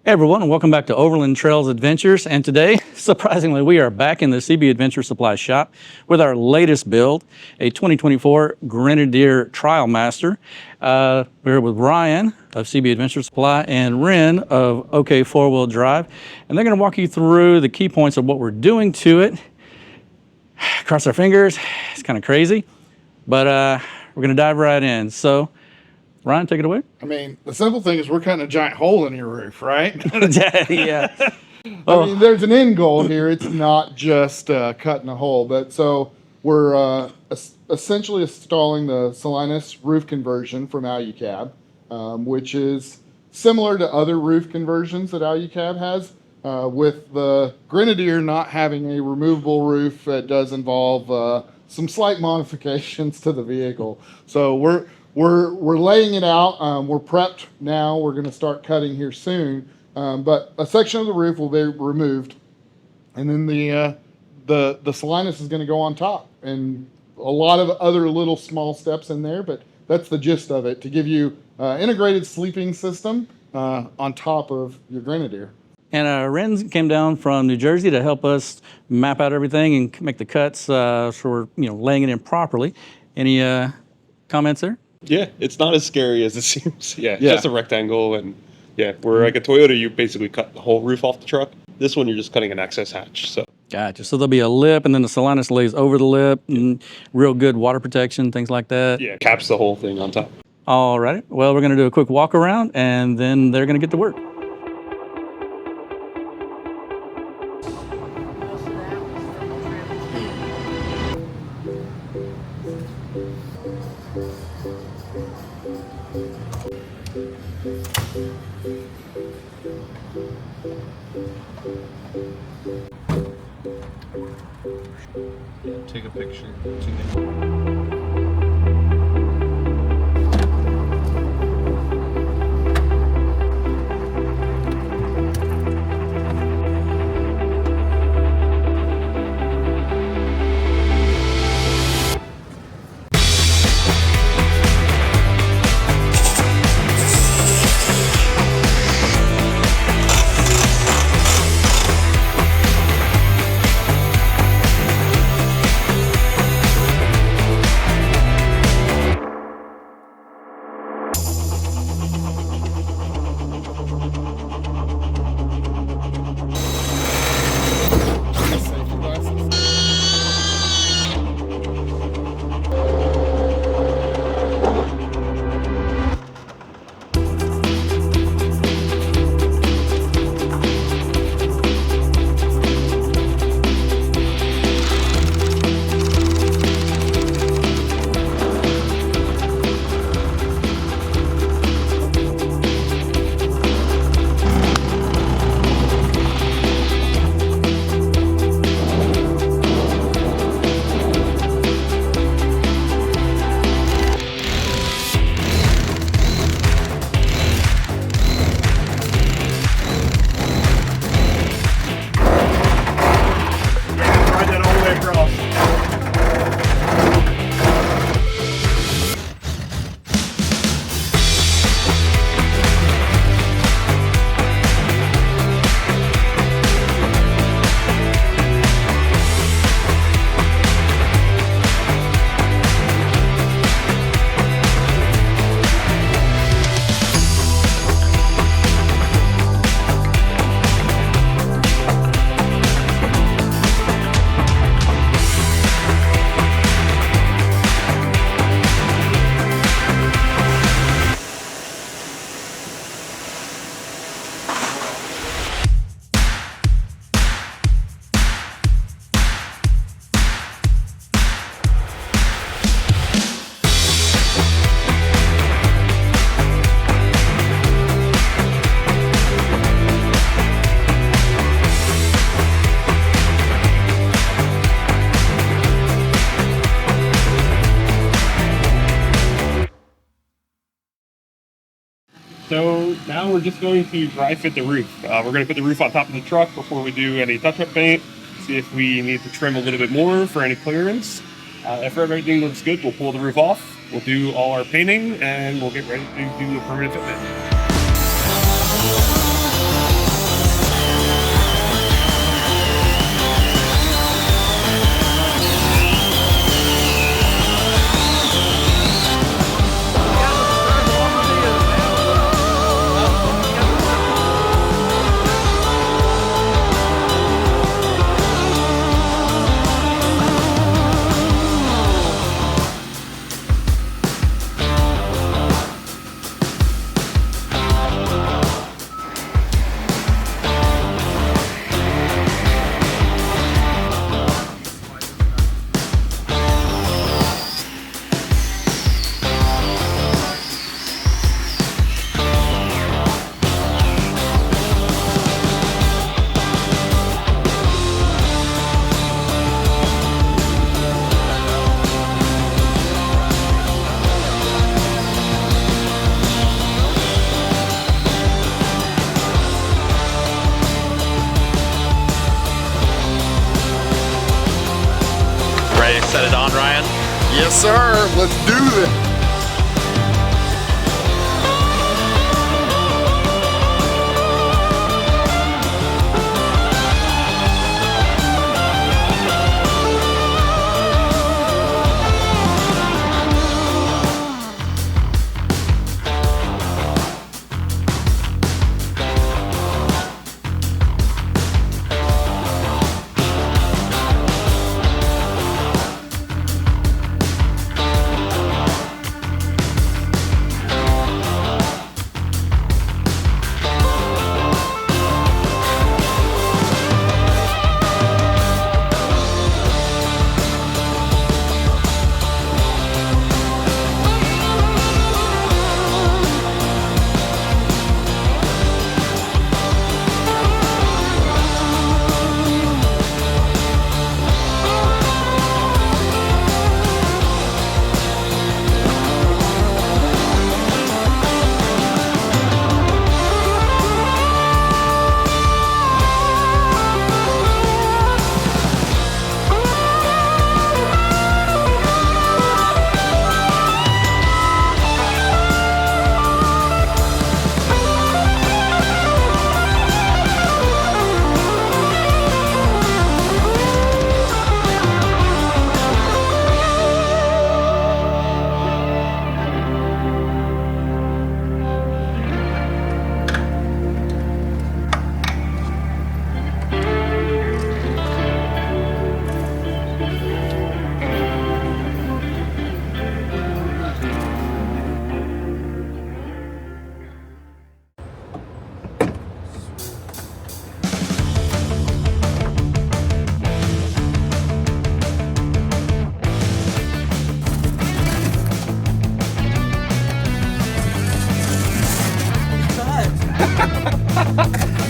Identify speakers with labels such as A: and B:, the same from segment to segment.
A: Hey everyone, and welcome back to Overland Trails Adventures. And today, surprisingly, we are back in the CB Adventure Supply shop with our latest build, a 2024 Grenadier Trial Master. We're here with Ryan of CB Adventure Supply and Ren of OK 4-Wheel Drive. And they're going to walk you through the key points of what we're doing to it. Cross our fingers, it's kind of crazy, but we're going to dive right in. So, Ryan, take it away.
B: I mean, the simple thing is we're cutting a giant hole in your roof, right?
A: Yeah.
B: I mean, there's an end goal here. It's not just cutting a hole, but so we're essentially installing the Silenus roof conversion from AluCab, which is similar to other roof conversions that AluCab has. With the Grenadier not having a removable roof, it does involve some slight modifications to the vehicle. So we're laying it out. We're prepped now. We're going to start cutting here soon. But a section of the roof will be removed, and then the Silenus is going to go on top, and a lot of other little small steps in there. But that's the gist of it, to give you integrated sleeping system on top of your Grenadier.
A: And Ren came down from New Jersey to help us map out everything and make the cuts, so we're laying it in properly. Any comments there?
C: Yeah, it's not as scary as it seems. Yeah, just a rectangle, and we're like a Toyota, you basically cut the whole roof off the truck. This one, you're just cutting an access hatch. So
A: gotcha. So there'll be a lip, and then the Silenus lays over the lip, and real good water protection, things like that.
C: Yeah, caps the whole thing on top.
A: All right. Well, we're going to do a quick walk around, and then they're going to get to work.
C: Take a picture. So now we're just going to dry fit the roof. We're going to put the roof on top of the truck before we do any touch-up paint, see if we need to trim a little bit more for any clearance. If everything looks good, we'll pull the roof off, we'll do all our painting, and we'll get ready to do a permanent fitment.
D: Ryan.
B: Yes, sir. Let's do this.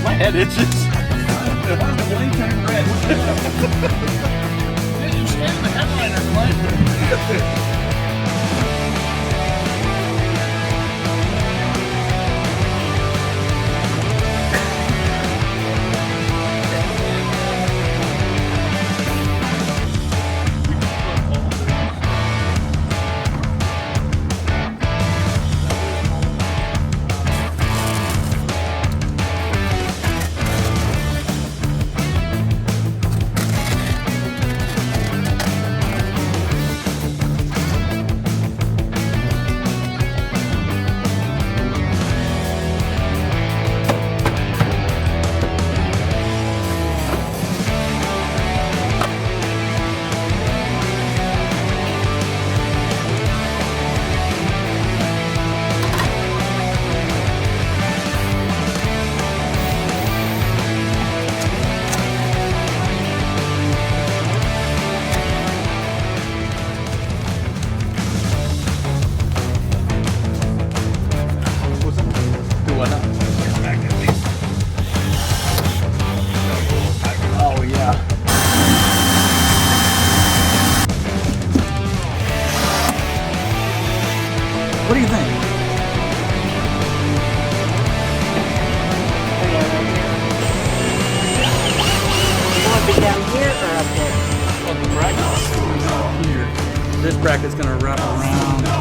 D: My head itches. Oh yeah.
A: What do you think?
E: You want to be down here or up there?
A: Well, the bracket's here. This bracket's gonna wrap around